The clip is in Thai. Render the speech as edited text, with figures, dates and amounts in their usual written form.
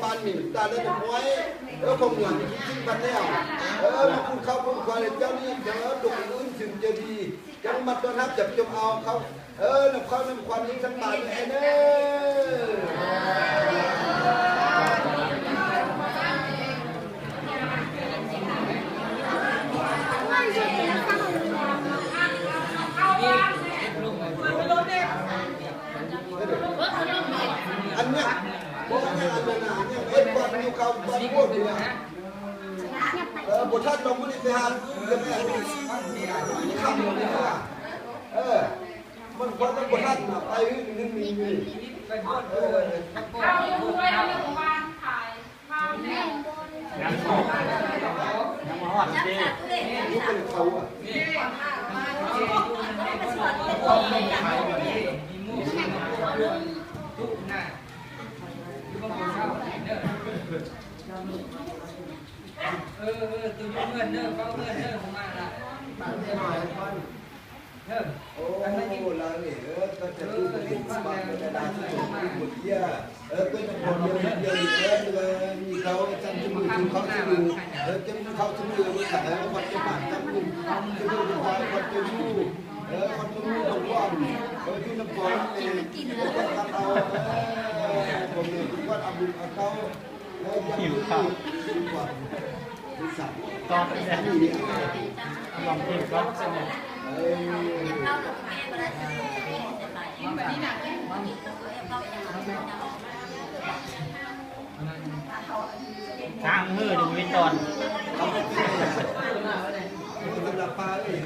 บ้านนี่ตาได้มวยคงเหมือนที่บ้านเนี่ยมาพูดเขาพูดควายเจ้านี่เดี๋ยวดุอื่นถึงจะดียังมาต้อนรับจับจมเอาเขาน้ำข้าวน้ำควันนี้ทั้งตายไอ้เน้อันเนี้ยบอกว่าอันนั้นเนี่ยก่อนอยู่เขาบ้านพวกเนี่ยบทท่านลงมือในหาจะไม่ทำเลยนะมันควรต้องบทท่านไปนึงมีข้าวด้วยของบ้านขายข้าวแม่ยังมาหอดดี นี่เป็นเขาอ่ะตัวเงินเนอะเขาเงินเนอะมาละโอ้ลาเนี่ยก็จะดูเป็นบ้านเป็นด้านที่หมดเยอะก็จะคนเยอะเยอะเลยมีเขาจำจมูกเขาจมูกจำเขาจมูกมันขายคนจะผ่านจมูกจมูกควายคนจะมูกคนจะมูกตรงว่างที่น้ำฝนคนทำเอาผมเนี่ยก็เอาบุญเอาเขาหิวข้าวตอนนี้ลองกินก็เสร็จเลยช้างมือดูวิตอนสำหรับปลาเลย